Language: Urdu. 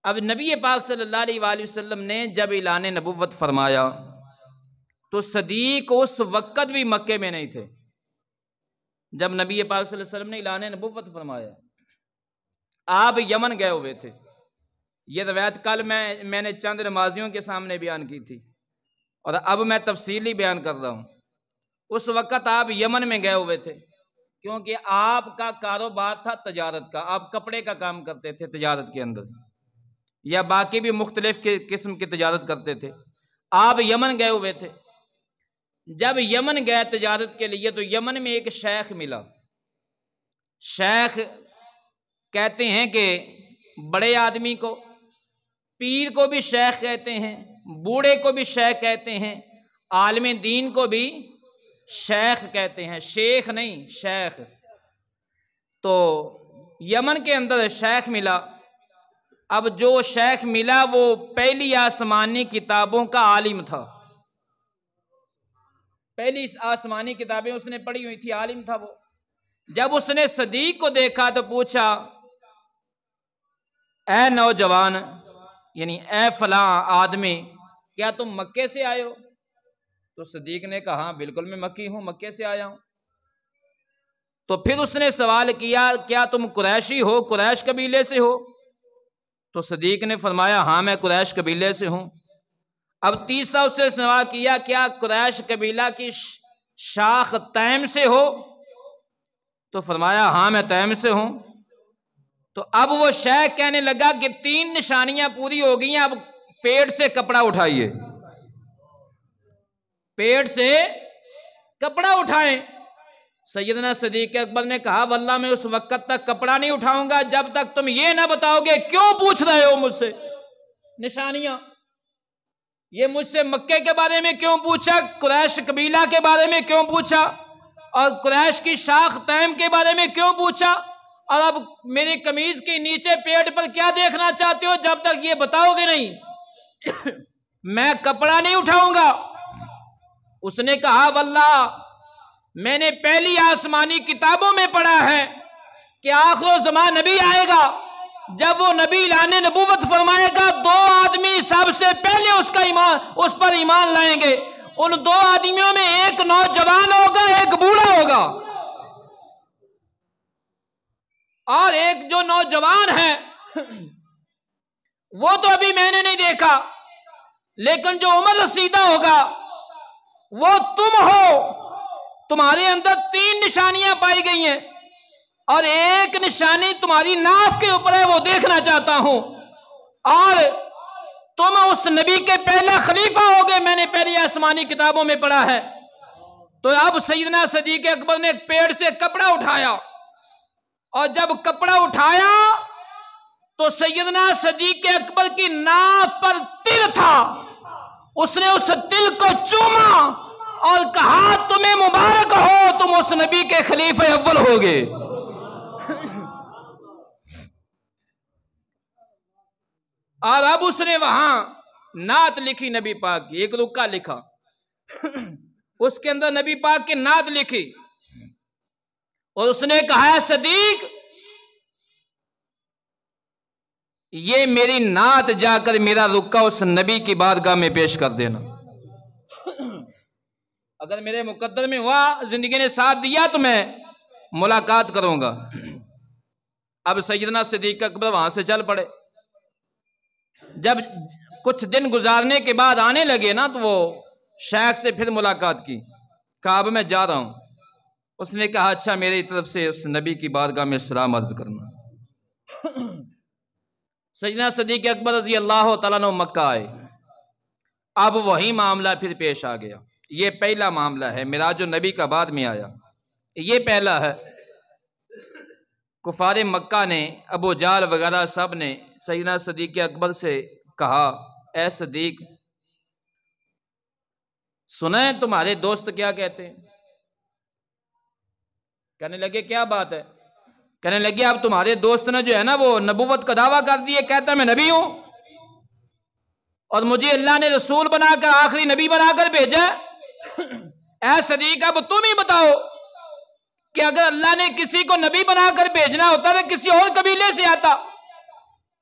اب نبی پاک صلی اللہ علیہ وآلہ وسلم نے جب اعلان نبوت فرمایا تو صدیق اس وقت بھی مکے میں نہیں تھے۔ جب نبی پاک صلی اللہ علیہ وسلم نے اعلان نبوت فرمایا آپ یمن گئے ہوئے تھے۔ یہ روایت کل میں نے چند نمازیوں کے سامنے بیان کی تھی اور اب میں تفصیلی بیان کر رہا ہوں۔ اس وقت آپ یمن میں گئے ہوئے تھے کیونکہ آپ کا کاروبار تھا تجارت کا، آپ کپڑے کا کام کرتے تھے تجارت کے اندر، یا باقی بھی مختلف قسم کی تجارت کرتے تھے۔ آپ یمن گئے ہوئے تھے۔ جب یمن گئے تجارت کے لیے تو یمن میں ایک شیخ ملا۔ شیخ کہتے ہیں کہ بڑے آدمی کو، پیر کو بھی شیخ کہتے ہیں، بوڑھے کو بھی شیخ کہتے ہیں، عالم دین کو بھی شیخ کہتے ہیں، شیخ نہیں شیخ۔ تو یمن کے اندر شیخ ملا۔ اب جو شیخ ملا وہ پہلی آسمانی کتابوں کا عالم تھا، پہلی آسمانی کتابیں اس نے پڑھی ہوئی تھی، عالم تھا وہ۔ جب اس نے صدیق کو دیکھا تو پوچھا اے نوجوان، یعنی اے فلاں آدمی، کیا تم مکے سے آئے ہو؟ تو صدیق نے کہا ہاں بالکل میں مکی ہوں، مکے سے آیا ہوں۔ تو پھر اس نے سوال کیا کیا تم قریشی ہو، قریش قبیلے سے ہو؟ تو صدیق نے فرمایا ہاں میں قریش قبیلے سے ہوں۔ اب تیسرا اس سے سوال کیا کیا قریش قبیلہ کی شاخ تیم سے ہو؟ تو فرمایا ہاں میں تیم سے ہوں۔ تو اب وہ شیخ کہنے لگا کہ 3 نشانیاں پوری ہو گئی ہیں، اب پیٹ سے کپڑا اٹھائیے، پیٹ سے کپڑا اٹھائیں۔ سیدنا صدیق اکبر نے کہا واللہ میں اس وقت تک کپڑا نہیں اٹھاؤں گا جب تک تم یہ نہ بتاؤ گے کیوں پوچھ رہے ہو مجھ سے نشانیاں، یہ مجھ سے مکے کے بارے میں کیوں پوچھا، قریش قبیلہ کے بارے میں کیوں پوچھا، اور قریش کی شاخ تیم کے بارے میں کیوں پوچھا، اور اب میری قمیض کے نیچے پیٹ پر کیا دیکھنا چاہتے ہو، جب تک یہ بتاؤ گے نہیں میں کپڑا نہیں اٹھاؤں گا۔ اس نے کہا واللہ میں نے پہلی آسمانی کتابوں میں پڑھا ہے کہ آخر الزمان نبی آئے گا، جب وہ نبی اعلان نبوت فرمائے گا 2 آدمی سب سے پہلے اس پر ایمان لائیں گے، ان 2 آدمیوں میں ایک نوجوان ہوگا ایک بوڑھا ہوگا، اور ایک جو نوجوان ہے وہ تو ابھی میں نے نہیں دیکھا، لیکن جو عمر رسیدہ ہوگا وہ تم ہو، تمہارے اندر 3 نشانیاں پائی گئی ہیں اور ایک نشانی تمہاری ناف کے اوپر ہے، وہ دیکھنا چاہتا ہوں، اور تم اس نبی کے پہلا خلیفہ ہوگے، میں نے پہلی آسمانی کتابوں میں پڑھا ہے۔ تو اب سیدنا صدیق اکبر نے پیڑ سے کپڑا اٹھایا، اور جب کپڑا اٹھایا تو سیدنا صدیق اکبر کی ناف پر تل تھا، اس نے اس تل کو چوما اور کہا تمہیں مبارک ہو، تم اس نبی کے خلیفہ اول ہوگے۔ اور اب اس نے وہاں نعت لکھی نبی پاک کی، ایک رکا لکھا، اس کے اندر نبی پاک کی نعت لکھی، اور اس نے کہا صدیق یہ میری نعت جا کر میرا رکا اس نبی کی بارگاہ میں پیش کر دینا، اگر میرے مقدر میں ہوا زندگی نے ساتھ دیا تو میں ملاقات کروں گا۔ اب سیدنا صدیق اکبر وہاں سے چل پڑے۔ جب کچھ دن گزارنے کے بعد آنے لگے نا تو وہ شیخ سے پھر ملاقات کی، کہا اب میں جا رہا ہوں۔ اس نے کہا اچھا میری طرف سے اس نبی کی بارگاہ میں سلام عرض کرنا۔ سیدنا صدیق اکبر رضی اللہ تعالیٰ عنہ مکہ آئے۔ اب وہی معاملہ پھر پیش آ گیا۔ یہ پہلا معاملہ ہے، معراج النبی کا بعد میں آیا، یہ پہلا ہے۔ کفار مکہ نے، ابو جہل وغیرہ سب نے سیدنا صدیق اکبر سے کہا اے صدیق سنیں تمہارے دوست کیا کہتے ہیں؟ کہنے لگے کیا بات ہے؟ کہنے لگے اب تمہارے دوست نے جو ہے نا وہ نبوت کا دعویٰ کر دیے، کہتا ہے میں نبی ہوں اور مجھے اللہ نے رسول بنا کر آخری نبی بنا کر بھیجا۔ اے صدیق اب تم ہی بتاؤ کہ اگر اللہ نے کسی کو نبی بنا کر بھیجنا ہوتا تو کسی اور قبیلے سے آتا،